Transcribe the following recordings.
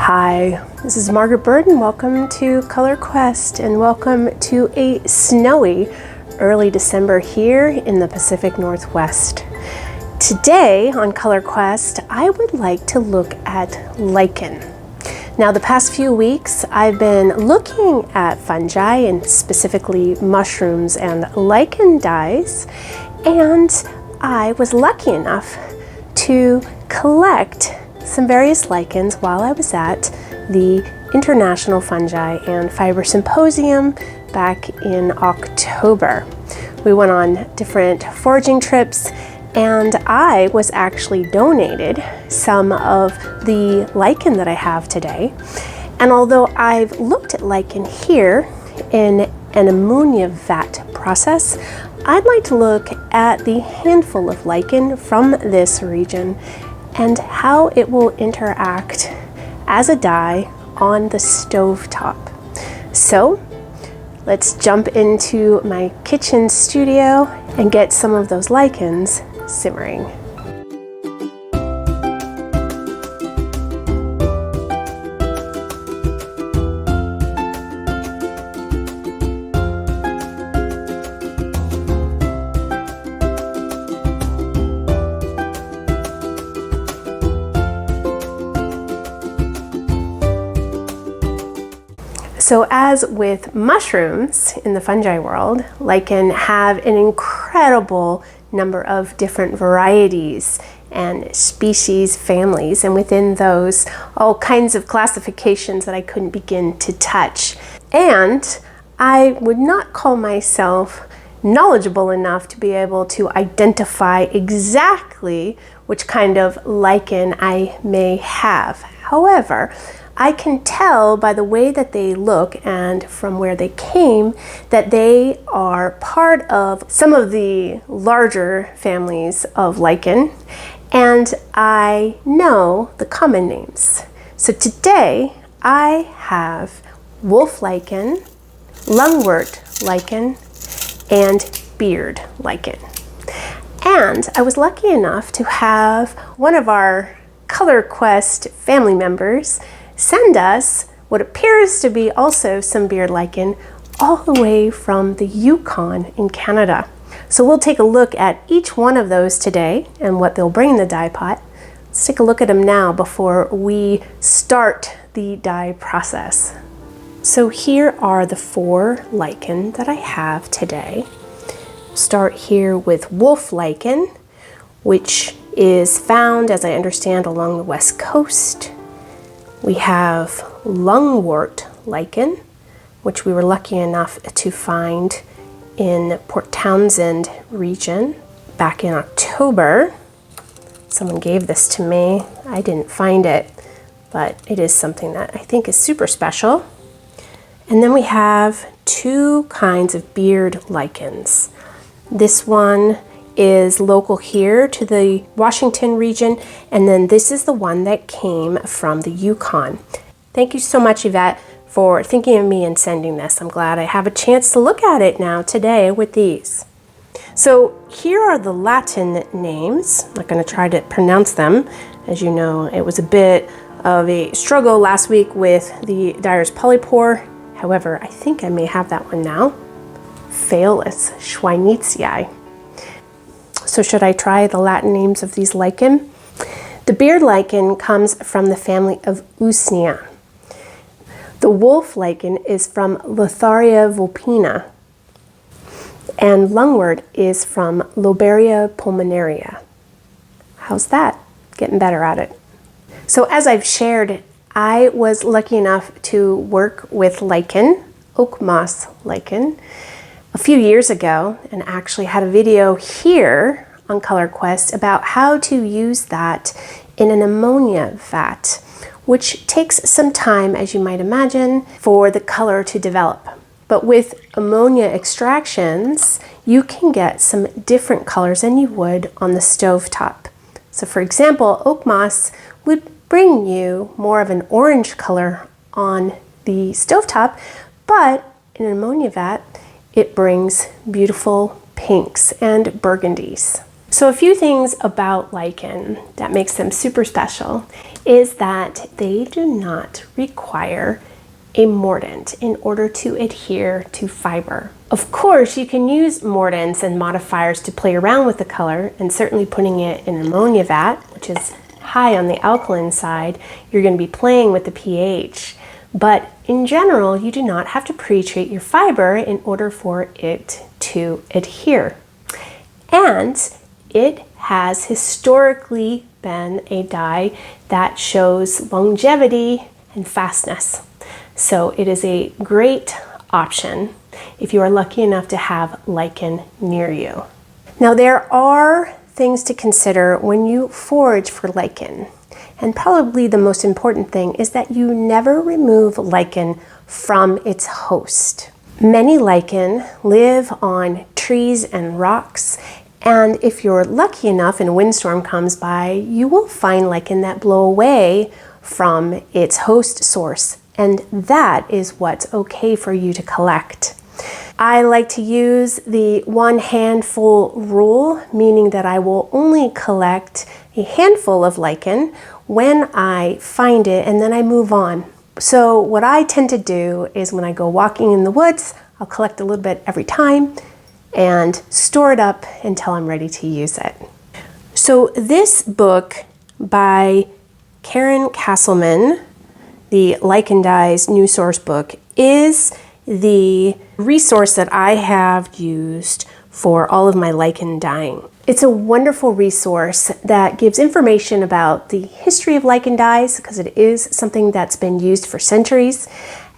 Hi, this is Margaret Byrd and welcome to Color Quest and welcome to a snowy early December here in the Pacific Northwest. Today on Color Quest, I would like to look at lichen. Now the past few weeks I've been looking at fungi and specifically mushrooms and lichen dyes, and I was lucky enough to collect some various lichens while I was at the International Fungi and Fiber Symposium back in October. We went on different foraging trips and I was actually donated some of the lichen that I have today. And although I've looked at lichen here in an ammonia vat process, I'd like to look at the handful of lichen from this region and how it will interact as a dye on the stovetop. So let's jump into my kitchen studio and get some of those lichens simmering. So as with mushrooms in the fungi world, lichen have an incredible number of different varieties and species families, and within those all kinds of classifications that I couldn't begin to touch. And I would not call myself knowledgeable enough to be able to identify exactly which kind of lichen I may have. However, I can tell by the way that they look and from where they came that they are part of some of the larger families of lichen, and I know the common names. So today I have wolf lichen, lungwort lichen, and Byrd lichen. And I was lucky enough to have one of our Color Quest family members send us what appears to be also some Byrd lichen all the way from the Yukon in Canada. So we'll take a look at each one of those today and what they'll bring in the dye pot. Let's take a look at them now before we start the dye process. So here are the 4 lichen that I have today. Start here with wolf lichen, which is found, as I understand, along the west coast. We have lungwort lichen, which we were lucky enough to find in Port Townsend region back in October. Someone gave this to me. I didn't find it, but it is something that I think is super special. And then we have 2 kinds of Byrd lichens. This one is local here to the Washington region, and then this is the one that came from the Yukon. Thank you so much, Yvette, for thinking of me and sending this. I'm glad I have a chance to look at it now today with these. So here are the Latin names. I'm not going to try to pronounce them. As you know, it was a bit of a struggle last week with the Dyer's polypore. However, I think I may have that one now. Phaeolus schweinitzii. So should I try the Latin names of these lichen? The Byrd lichen comes from the family of usnea. The wolf lichen is from letharia vulpina. And lungwort is from lobaria pulmonaria. How's that? Getting better at it. So as I've shared, I was lucky enough to work with lichen, oak moss lichen, a few years ago, and actually had a video here on Color Quest about how to use that in an ammonia vat, which takes some time, as you might imagine, for the color to develop. But with ammonia extractions, you can get some different colors than you would on the stovetop. So for example, oak moss would bring you more of an orange color on the stovetop, but in an ammonia vat, it brings beautiful pinks and burgundies. So a few things about lichen that makes them super special is that they do not require a mordant in order to adhere to fiber. Of course, you can use mordants and modifiers to play around with the color, and certainly putting it in an ammonia vat, which is high on the alkaline side, you're going to be playing with the pH. But in general, you do not have to pre-treat your fiber in order for it to adhere. And it has historically been a dye that shows longevity and fastness. So it is a great option if you are lucky enough to have lichen near you. Now there are things to consider when you forage for lichen. And probably the most important thing is that you never remove lichen from its host. Many lichen live on trees and rocks, and if you're lucky enough and a windstorm comes by, you will find lichen that blow away from its host source, and that is what's okay for you to collect. I like to use the one handful rule, meaning that I will only collect a handful of lichen when I find it, and then I move on. So what I tend to do is when I go walking in the woods, I'll collect a little bit every time and store it up until I'm ready to use it. So this book by Karen Castleman, the Lichen Dyes new source book, is the resource that I have used for all of my lichen dyeing. It's a wonderful resource that gives information about the history of lichen dyes, because it is something that's been used for centuries,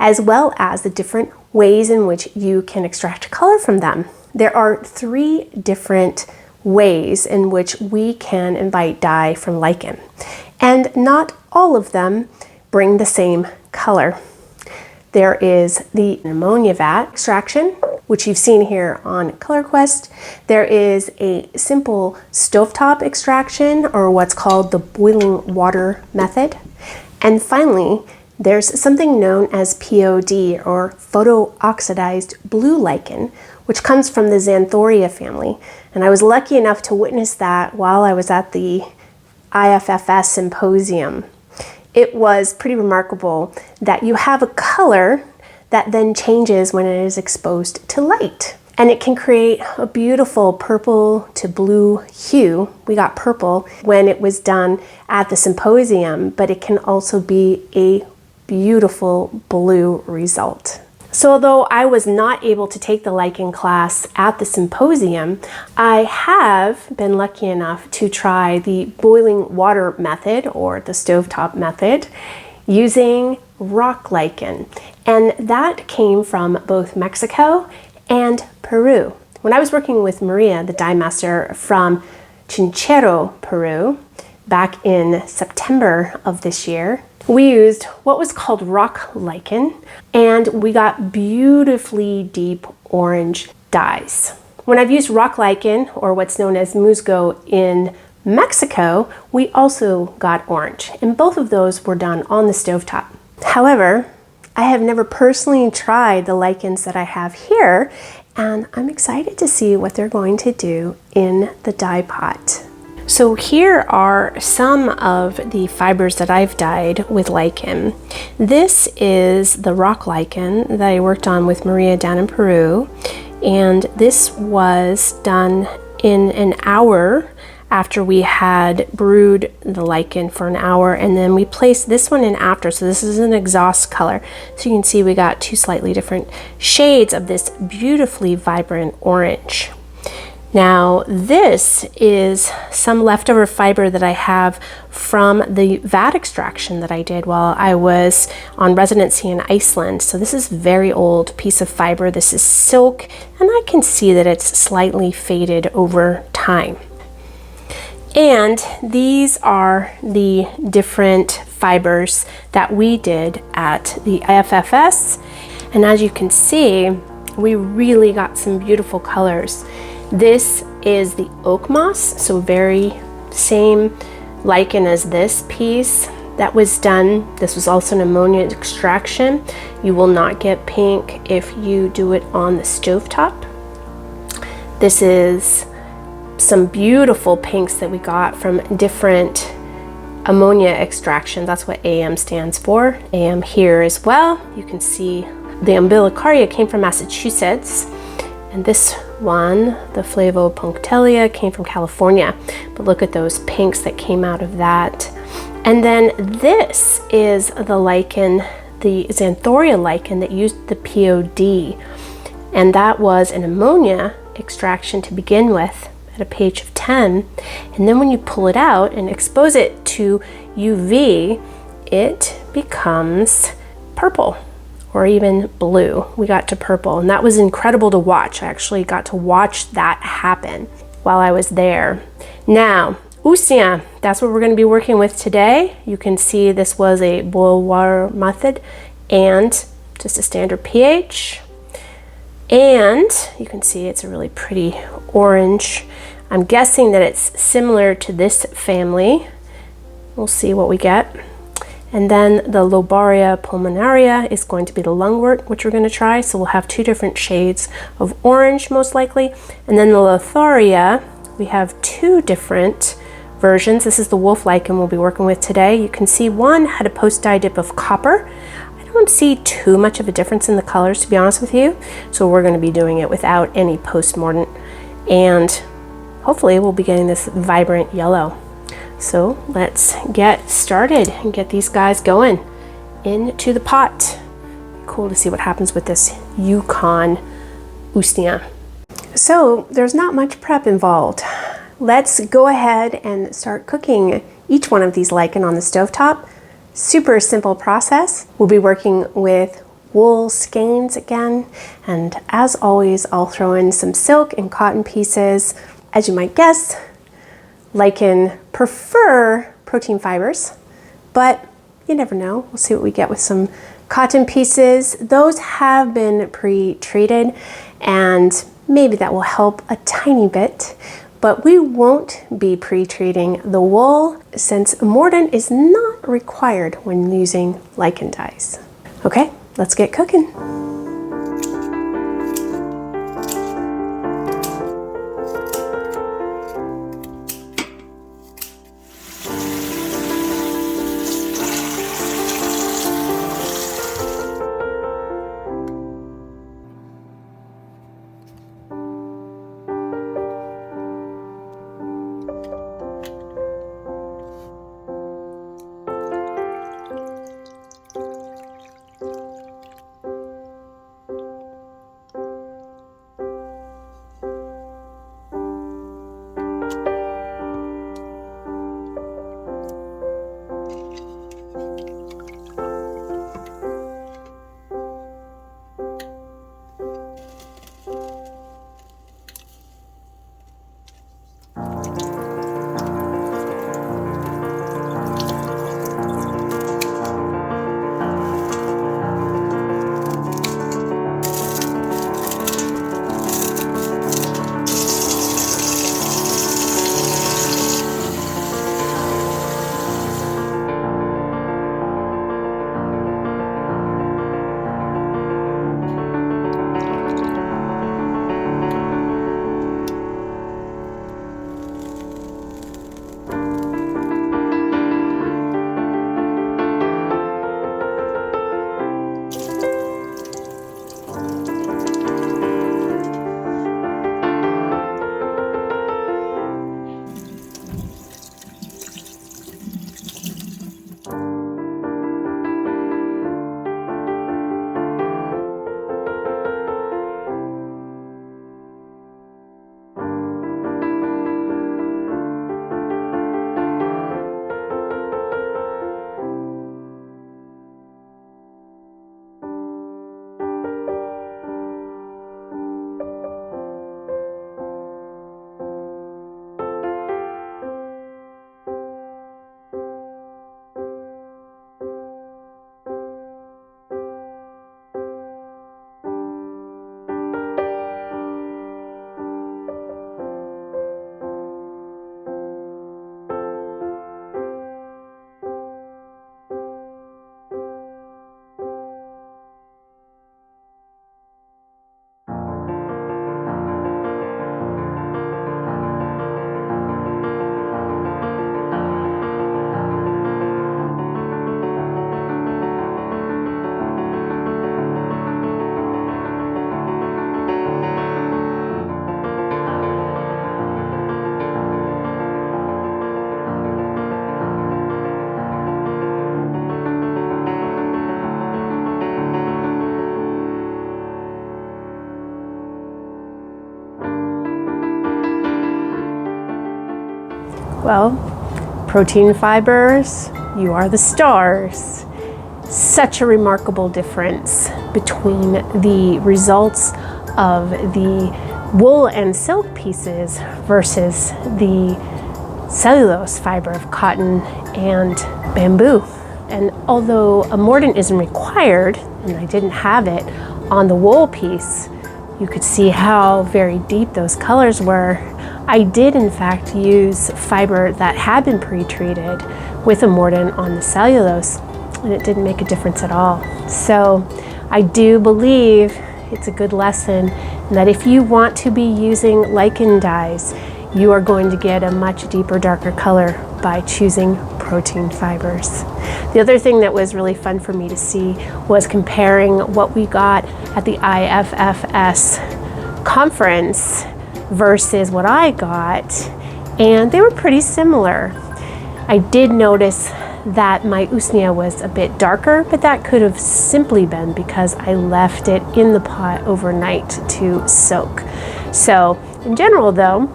as well as the different ways in which you can extract color from them. There are 3 different ways in which we can invite dye from lichen, and not all of them bring the same color. There is the ammonia vat extraction, which you've seen here on Color Quest. There is a simple stovetop extraction, or what's called the boiling water method. And finally, there's something known as POD, or photo-oxidized blue lichen, which comes from the xanthoria family. And I was lucky enough to witness that while I was at the IFFS symposium. It was pretty remarkable that you have a color that then changes when it is exposed to light. And it can create a beautiful purple to blue hue. We got purple when it was done at the symposium, but it can also be a beautiful blue result. So although I was not able to take the lichen class at the symposium, I have been lucky enough to try the boiling water method, or the stovetop method, using rock lichen. And that came from both Mexico and Peru. When I was working with Maria, the dye master from Chinchero, Peru, back in September of this year, we used what was called rock lichen, and we got beautifully deep orange dyes. When I've used rock lichen, or what's known as musgo in Mexico, we also got orange, and both of those were done on the stovetop. However, I have never personally tried the lichens that I have here, and I'm excited to see what they're going to do in the dye pot. So here are some of the fibers that I've dyed with lichen. This is the rock lichen that I worked on with Maria down in Peru, and this was done in an hour after we had brewed the lichen for an hour, and then we placed this one in after. So this is an exhaust color. So you can see we got 2 slightly different shades of this beautifully vibrant orange. Now this is some leftover fiber that I have from the vat extraction that I did while I was on residency in Iceland. So this is a very old piece of fiber. This is silk, and I can see that it's slightly faded over time. And these are the different fibers that we did at the IFFS. And as you can see, we really got some beautiful colors. This is the oak moss, so very same lichen as this piece that was done. This was also an ammonia extraction. You will not get pink if you do it on the stovetop. This is some beautiful pinks that we got from different ammonia extraction. That's what AM stands for. AM here as well. You can see the umbilicaria came from Massachusetts, and this one, the flavopunctelia, came from California. But look at those pinks that came out of that. And then this is the lichen, the Xanthoria lichen that used the POD, and that was an ammonia extraction to begin with at a pH of 10, and then when you pull it out and expose it to UV, it becomes purple or even blue. We got to purple, and that was incredible to watch. I actually got to watch that happen while I was there. Now, usnea, that's what we're going to be working with today. You can see this was a boil water method and just a standard pH. And you can see it's a really pretty orange. I'm guessing that it's similar to this family. We'll see what we get. And then the lobaria pulmonaria is going to be the lungwort, which we're going to try. So we'll have two different shades of orange most likely. And then the letharia, we have two different versions. This is the wolf lichen we'll be working with today. You can see one had a post-dye dip of copper. I don't see too much of a difference in the colors, to be honest with you. So we're going to be doing it without any post-mordant. And hopefully we'll be getting this vibrant yellow. So let's get started and get these guys going into the pot. Cool to see what happens with this Yukon usnea. So there's not much prep involved. Let's go ahead and start cooking each one of these lichen on the stovetop. Super simple process. We'll be working with wool skeins again, and as always I'll throw in some silk and cotton pieces. As you might guess, lichen prefer protein fibers, but you never know. We'll see what we get with some cotton pieces. Those have been pre-treated, and maybe that will help a tiny bit, but we won't be pre-treating the wool since Mordant is not required when using Lichen dyes. Okay, let's get cooking. Well, protein fibers, you are the stars. Such a remarkable difference between the results of the wool and silk pieces versus the cellulose fiber of cotton and bamboo. And although a mordant isn't required, and I didn't have it on the wool piece, you could see how very deep those colors were. I did in fact use fiber that had been pre-treated with a mordant on the cellulose, and it didn't make a difference at all. So I do believe it's a good lesson that if you want to be using lichen dyes, you are going to get a much deeper, darker color by choosing protein fibers. The other thing that was really fun for me to see was comparing what we got at the IFFS conference versus what I got, and they were pretty similar. I did notice that my usnea was a bit darker, but that could have simply been because I left it in the pot overnight to soak. So in general though,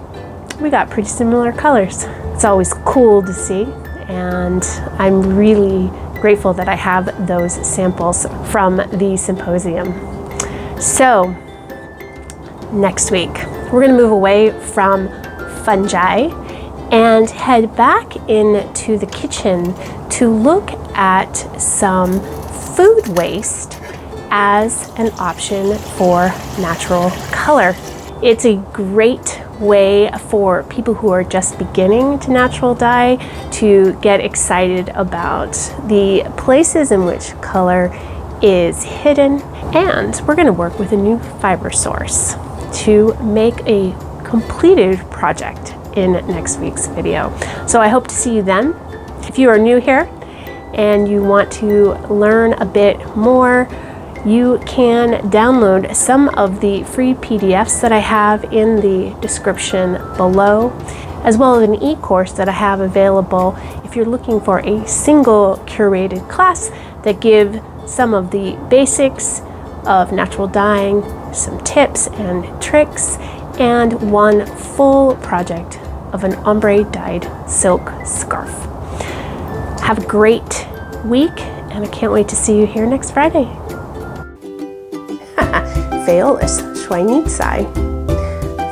we got pretty similar colors. It's always cool to see, and I'm really grateful that I have those samples from the symposium. So next week, we're gonna move away from fungi and head back into the kitchen to look at some food waste as an option for natural color. It's a great way for people who are just beginning to natural dye to get excited about the places in which color is hidden. And we're going to work with a new fiber source to make a completed project in next week's video. So I hope to see you then. If you are new here and you want to learn a bit more, you can download some of the free PDFs that I have in the description below, as well as an e-course that I have available if you're looking for a single curated class that give some of the basics of natural dyeing, some tips and tricks, and one full project of an ombre dyed silk scarf. Have a great week, and I can't wait to see you here next Friday. Fearless Schweinitzii.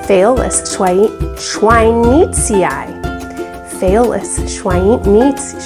Fearless Schweinitzii. Fearless Schweinitzii.